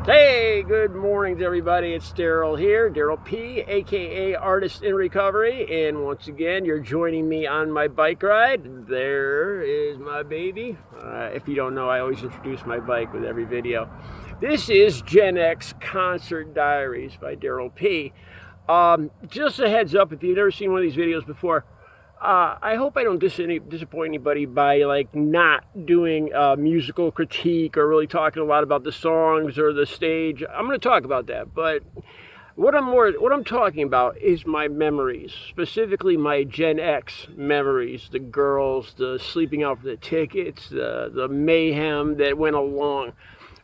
Hey, good morning to everybody. It's Daryl here, Daryl P, aka Artist in Recovery, and once again, you're joining me on my bike ride. There is my baby. If you don't know, I always introduce my bike with every video. This is Gen X Concert Diaries by Daryl P. Just a heads up, if you've never seen one of these videos before, I hope I don't disappoint anybody by not doing musical critique or really talking a lot about the songs or the stage. I'm going to talk about that, but what I'm talking about is my memories, specifically my Gen X memories, the girls, the sleeping out for the tickets, the mayhem that went along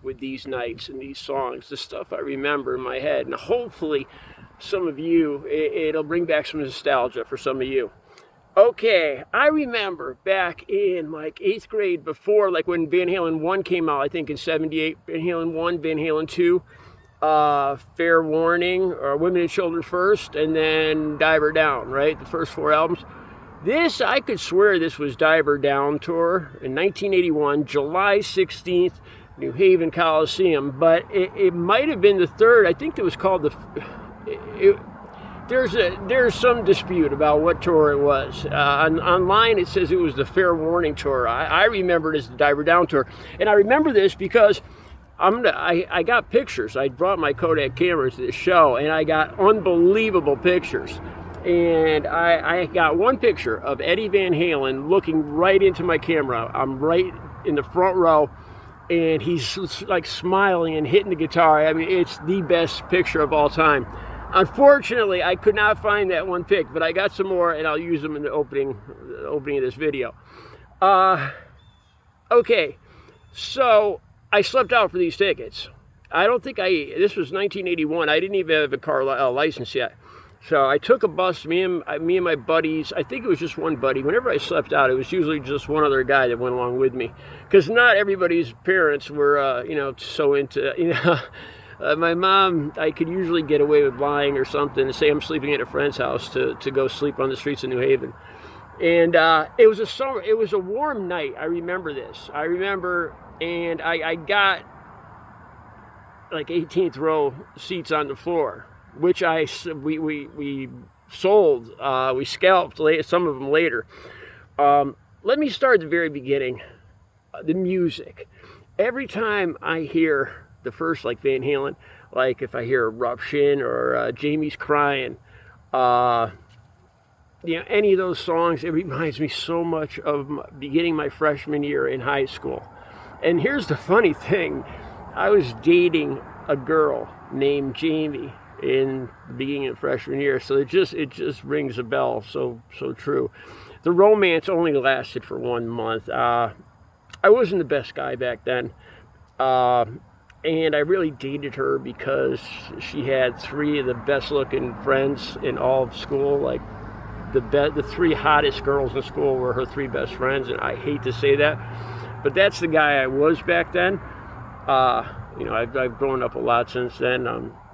with these nights and these songs, the stuff I remember in my head, and hopefully some of you, it'll bring back some nostalgia for some of you. Okay, I remember back in 8th grade before, when Van Halen 1 came out, I think in 78, Van Halen 1, Van Halen 2, Fair Warning, or Women and Children First, and then Diver Down, right? The first 4 albums. This, I could swear this was Diver Down tour in 1981, July 16th, New Haven Coliseum, but it might have been the third. I think it was called There's some dispute about what tour it was. Online it says it was the Fair Warning tour. I remember it as the Diver Down tour, and I remember this because I got pictures. I brought my Kodak cameras to the show, and I got unbelievable pictures. And I got one picture of Eddie Van Halen looking right into my camera. I'm right in the front row, and he's smiling and hitting the guitar. I mean, it's the best picture of all time. Unfortunately, I could not find that one pic, but I got some more, and I'll use them in the opening of this video. Okay, so I slept out for these tickets. I don't think this was 1981. I didn't even have a car license yet. So I took a bus, me and my buddies. I think it was just one buddy. Whenever I slept out, it was usually just one other guy that went along with me, because not everybody's parents were, so into, my mom, I could usually get away with lying or something and say I'm sleeping at a friend's house to go sleep on the streets of New Haven. And it was a warm night. I remember this. And I got 18th row seats on the floor, which we sold. We scalped some of them later. Let me start at the very beginning. The music. Every time I hear the first Van Halen, if I hear Eruption or Jamie's Crying, any of those songs, it reminds me so much of beginning my freshman year in high school. And here's the funny thing. I was dating a girl named Jamie in the beginning of freshman year, so it just rings a bell, so true. The romance only lasted for 1 month. I wasn't the best guy back then. And I really dated her because she had 3 of the best looking friends in all of school. The 3 hottest girls in school were her 3 best friends, and I hate to say that, but that's the guy I was back then. I've grown up a lot since then.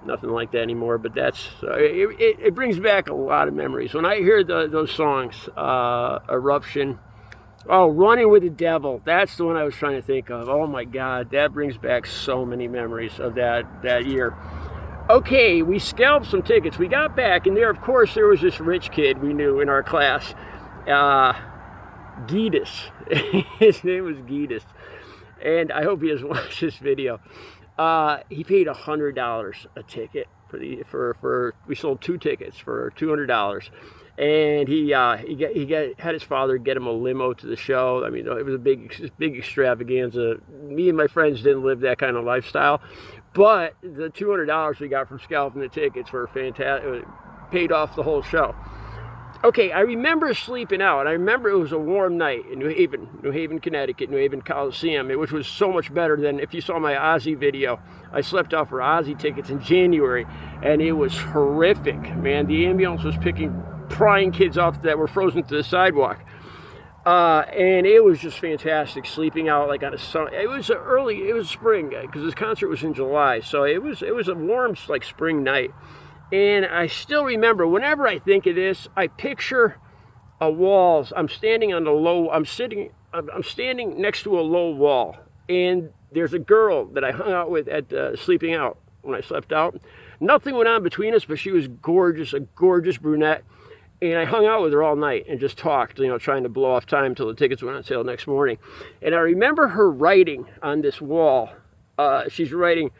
Nothing like that anymore, but it brings back a lot of memories. When I hear those songs, Eruption, Running with the Devil, that's the one I was trying to think of. Oh my God, that brings back so many memories of that year. Okay, we scalped some tickets. We got back, and there was this rich kid we knew in our class, Giedis. His name was Giedis, and I hope he doesn't watch this video. He paid $100 a ticket we sold 2 tickets for $200. And he had his father get him a limo to the show. I mean, it was a big extravaganza. Me and my friends didn't live that kind of lifestyle, but the $200 we got from scalping the tickets were fantastic. It paid off the whole show. Okay, I remember sleeping out. I remember it was a warm night in New Haven, Connecticut, New Haven Coliseum, which was so much better than if you saw my Ozzy video. I slept out for Ozzy tickets in January, and it was horrific, man. The ambulance was prying kids off that were frozen to the sidewalk. And it was just fantastic sleeping out on a sun. It was spring, because this concert was in July, so it was a warm spring night. And I still remember, whenever I think of this, I picture a wall. I'm standing next to a low wall, and there's a girl that I hung out with at sleeping out when I slept out. Nothing went on between us, but she was gorgeous, a gorgeous brunette. And I hung out with her all night and just talked, you know, trying to blow off time until the tickets went on sale next morning. And I remember her writing on this wall. She's writing,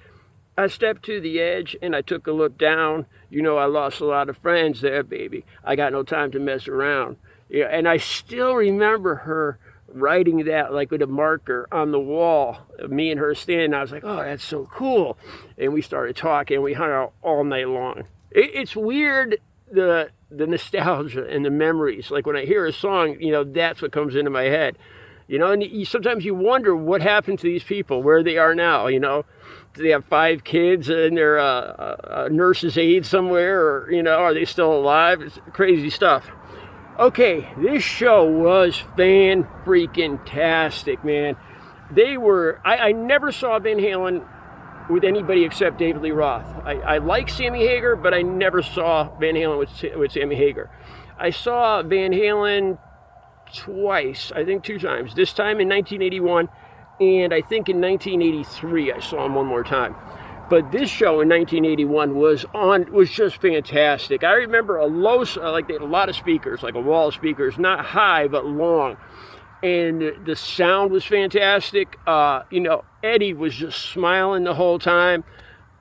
I stepped to the edge and I took a look down. You know, I lost a lot of friends there, baby. I got no time to mess around. Yeah, and I still remember her writing that like with a marker on the wall. Me and her standing. I was like, oh, that's so cool. And we started talking. We hung out all night long. It's weird, the nostalgia and the memories. Like when I hear a song, you know, that's what comes into my head. You know, and sometimes you wonder what happened to these people, where they are now, you know. Do they have 5 kids and they're a nurse's aide somewhere, or, you know, are they still alive? It's crazy stuff. Okay, this show was fan-freaking-tastic, man. They were, I never saw Van Halen with anybody except David Lee Roth. I like Sammy Hagar, but I never saw Van Halen with Sammy Hagar. I saw Van Halen twice, I think 2 times. This time in 1981, and I think in 1983 I saw him one more time. But this show in 1981 was just fantastic. I remember a like they had a lot of speakers, like a wall of speakers, not high but long, and the sound was fantastic. You know, Eddie was just smiling the whole time.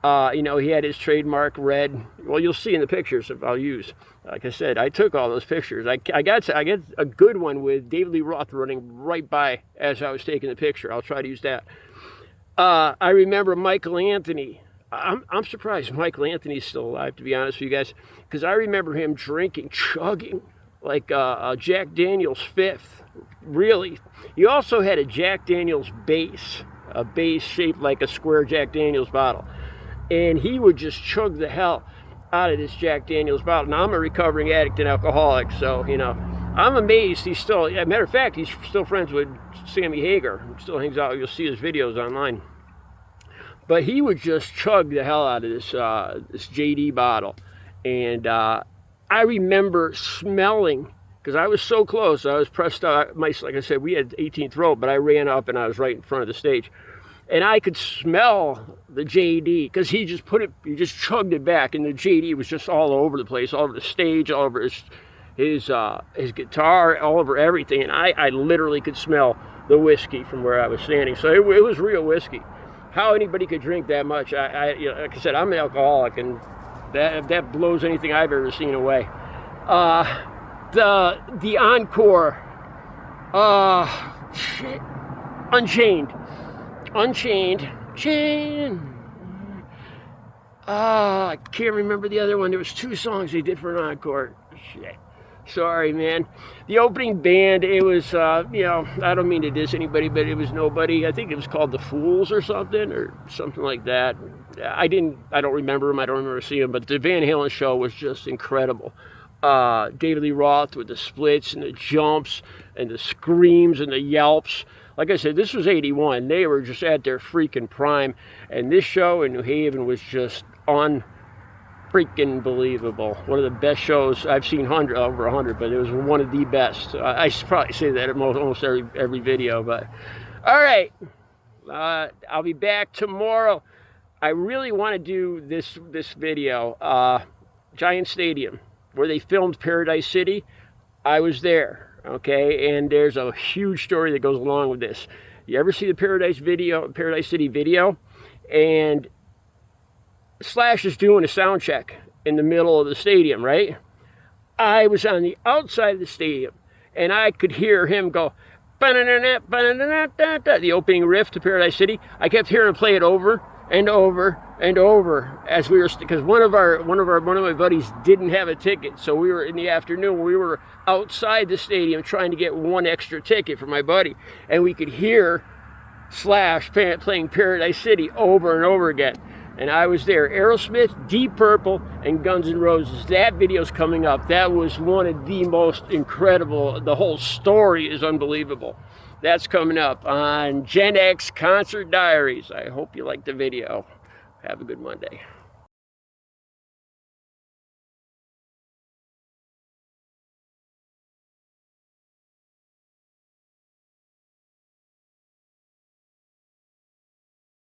You know, he had his trademark red. Well, you'll see in the pictures if I'll use. Like I said, I took all those pictures. I got a good one with David Lee Roth running right by as I was taking the picture. I'll try to use that. I remember Michael Anthony. I'm surprised Michael Anthony's still alive, to be honest with you guys, because I remember him drinking, chugging, like a Jack Daniels 5th. Really. He also had a Jack Daniels base, a base shaped like a square Jack Daniels bottle. And he would just chug the hell out of this Jack Daniels bottle. Now, I'm a recovering addict and alcoholic, so, you know, I'm amazed he's still, as a matter of fact, he's still friends with Sammy Hagar. He still hangs out. You'll see his videos online. But he would just chug the hell out of this JD bottle. And I remember smelling, because I was so close, I was pressed out. Like I said, we had 18th row, but I ran up and I was right in front of the stage. And I could smell the JD, because he just chugged it back, and the JD was just all over the place, all over the stage, all over his guitar, all over everything. And I literally could smell the whiskey from where I was standing. So it was real whiskey. How anybody could drink that much, you know, like I said, I'm an alcoholic, and that blows anything I've ever seen away. The encore, shit, Unchained. I can't remember the other one. There was 2 songs they did for an encore. Shit. Sorry, man. The opening band, it was, you know, I don't mean to diss anybody, but it was nobody. I think it was called The Fools or something like that. I don't remember them. I don't remember seeing them, but the Van Halen show was just incredible. David Lee Roth with the splits and the jumps and the screams and the yelps. Like I said, this was 81. They were just at their freaking prime. And this show in New Haven was just freaking believable. One of the best shows I've seen, over 100, but it was one of the best. I should probably say that at almost every video. But all right, I'll be back tomorrow. I really want to do this video, Giant Stadium, where they filmed Paradise City. I was there. Okay, and there's a huge story that goes along with this. You ever see the Paradise City video? And Slash is doing a sound check in the middle of the stadium, right? I was on the outside of the stadium, and I could hear him go, the opening riff to Paradise City. I kept hearing him play it over and over and over as we were, because one of my buddies didn't have a ticket, so we were in the afternoon. We were outside the stadium trying to get one extra ticket for my buddy, and we could hear Slash playing Paradise City over and over again. And I was there. Aerosmith, Deep Purple, and Guns N' Roses. That video's coming up. That was one of the most incredible. The whole story is unbelievable. That's coming up on Gen X Concert Diaries. I hope you liked the video. Have a good Monday.